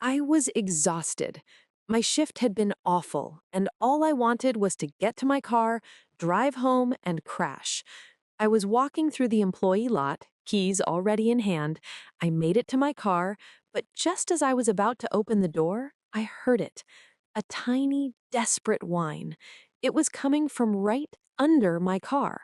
I was exhausted. My shift had been awful, and all I wanted was to get to my car, drive home, and crash. I was walking through the employee lot, keys already in hand. I made it to my car, but just as I was about to open the door, I heard it. A tiny, desperate whine. It was coming from right under my car.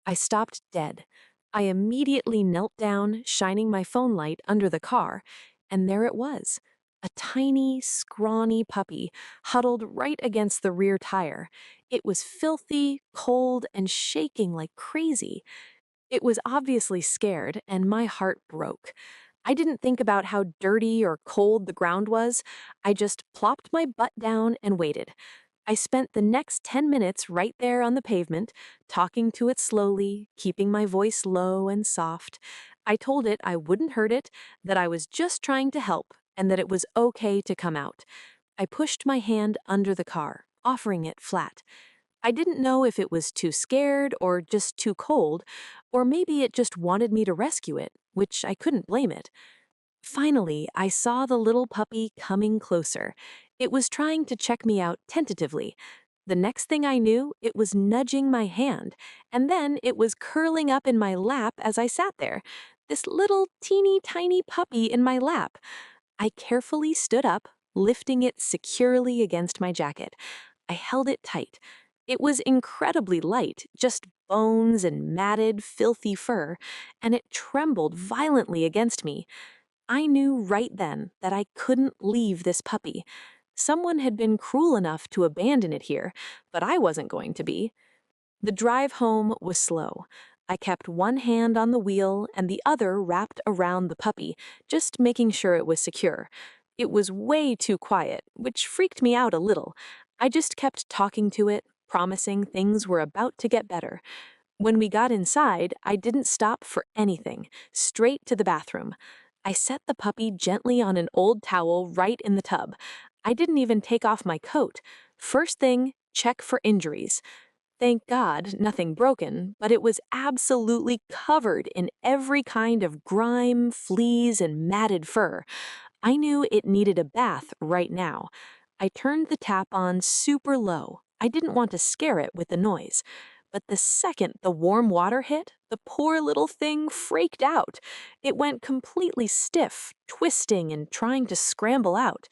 I stopped dead. I immediately knelt down, shining my phone light under the car, and there it was. A tiny, scrawny puppy huddled right against the rear tire. It was filthy, cold, and shaking like crazy. It was obviously scared, and my heart broke. I didn't think about how dirty or cold the ground was. I just plopped my butt down and waited. I spent the next 10 minutes right there on the pavement, talking to it slowly, keeping my voice low and soft. I told it I wouldn't hurt it, that I was just trying to help, and that it was okay to come out. I pushed my hand under the car, offering it flat. I didn't know if it was too scared or just too cold, or maybe it just wanted me to rescue it, which I couldn't blame it. Finally, I saw the little puppy coming closer. It was trying to check me out tentatively. The next thing I knew, it was nudging my hand, and then it was curling up in my lap as I sat there. This little teeny tiny puppy in my lap. I carefully stood up, lifting it securely against my jacket. I held it tight. It was incredibly light, just bones and matted, filthy fur, and it trembled violently against me. I knew right then that I couldn't leave this puppy. Someone had been cruel enough to abandon it here, but I wasn't going to be. The drive home was slow. I kept one hand on the wheel and the other wrapped around the puppy, just making sure it was secure. It was way too quiet, which freaked me out a little. I just kept talking to it, promising things were about to get better. When we got inside, I didn't stop for anything, straight to the bathroom. I set the puppy gently on an old towel right in the tub. I didn't even take off my coat. First thing, check for injuries. Thank God, nothing broken, but it was absolutely covered in every kind of grime, fleas, and matted fur. I knew it needed a bath right now. I turned the tap on super low. I didn't want to scare it with the noise. But the second the warm water hit, the poor little thing freaked out. It went completely stiff, twisting and trying to scramble out.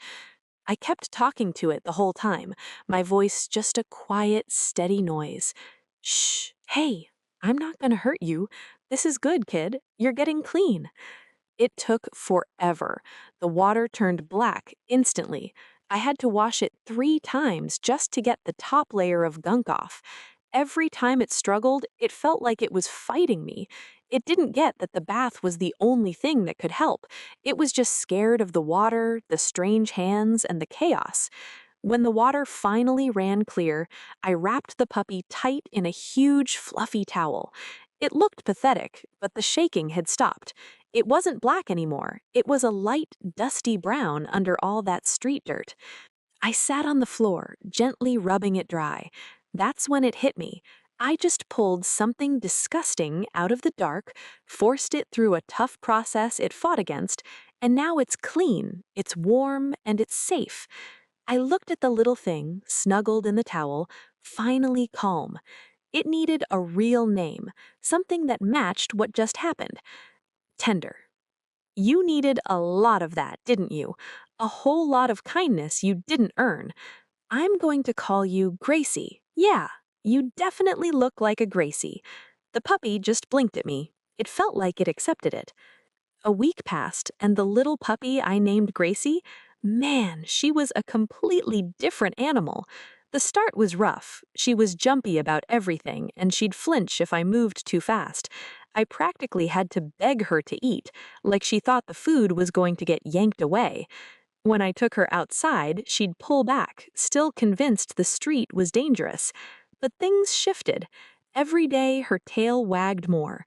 I kept talking to it the whole time, my voice just a quiet, steady noise. Shh, hey, I'm not gonna hurt you. This is good, kid. You're getting clean. It took forever. The water turned black instantly. I had to wash it 3 times just to get the top layer of gunk off. Every time it struggled, it felt like it was fighting me. It didn't get that the bath was the only thing that could help. It was just scared of the water, the strange hands, and the chaos. When the water finally ran clear, I wrapped the puppy tight in a huge, fluffy towel. It looked pathetic, but the shaking had stopped. It wasn't black anymore. It was a light, dusty brown under all that street dirt. I sat on the floor, gently rubbing it dry. That's when it hit me. I just pulled something disgusting out of the dark, forced it through a tough process it fought against, and now it's clean, it's warm, and it's safe. I looked at the little thing, snuggled in the towel, finally calm. It needed a real name, something that matched what just happened. Tender. You needed a lot of that, didn't you? A whole lot of kindness you didn't earn. I'm going to call you Gracie. Yeah, you definitely look like a Gracie. The puppy just blinked at me. It felt like it accepted it. A week passed, and the little puppy I named Gracie, man, she was a completely different animal. The start was rough. She was jumpy about everything, and she'd flinch if I moved too fast. I practically had to beg her to eat, like she thought the food was going to get yanked away. When I took her outside, she'd pull back, still convinced the street was dangerous. But things shifted. Every day her tail wagged more.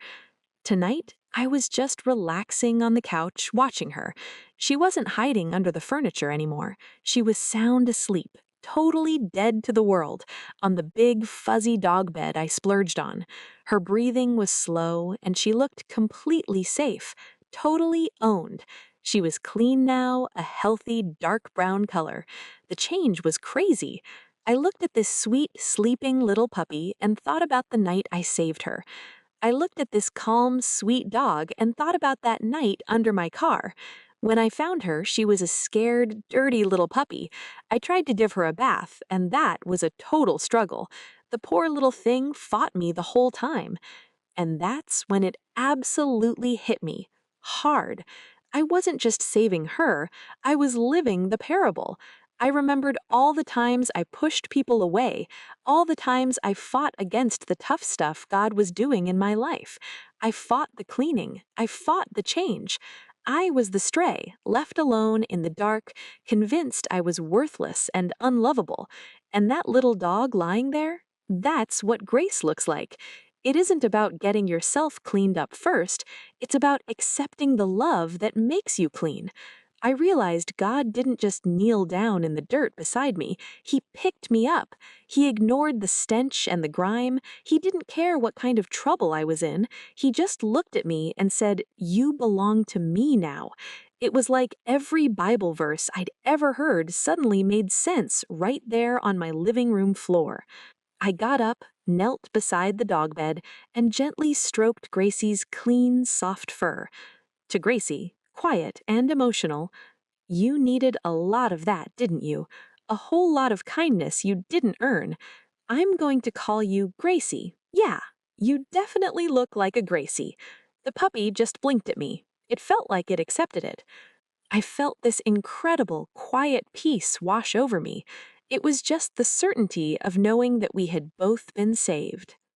Tonight, I was just relaxing on the couch, watching her. She wasn't hiding under the furniture anymore. She was sound asleep, totally dead to the world, on the big, fuzzy dog bed I splurged on. Her breathing was slow, and she looked completely safe, totally owned. She was clean now, a healthy, dark brown color. The change was crazy. I looked at this sweet, sleeping little puppy and thought about the night I saved her. I looked at this calm, sweet dog and thought about that night under my car. When I found her, she was a scared, dirty little puppy. I tried to give her a bath, and that was a total struggle. The poor little thing fought me the whole time. And that's when it absolutely hit me. Hard. I wasn't just saving her, I was living the parable. I remembered all the times I pushed people away, all the times I fought against the tough stuff God was doing in my life. I fought the cleaning, I fought the change. I was the stray, left alone in the dark, convinced I was worthless and unlovable. And that little dog lying there? That's what grace looks like. It isn't about getting yourself cleaned up first, it's about accepting the love that makes you clean. I realized God didn't just kneel down in the dirt beside me, He picked me up. He ignored the stench and the grime. He didn't care what kind of trouble I was in. He just looked at me and said, "You belong to me now." It was like every Bible verse I'd ever heard suddenly made sense right there on my living room floor. I got up, knelt beside the dog bed, and gently stroked Gracie's clean, soft fur. To Gracie, quiet and emotional, "You needed a lot of that, didn't you? A whole lot of kindness you didn't earn. I'm going to call you Gracie. Yeah, you definitely look like a Gracie." The puppy just blinked at me. It felt like it accepted it. I felt this incredible, quiet peace wash over me. It was just the certainty of knowing that we had both been saved.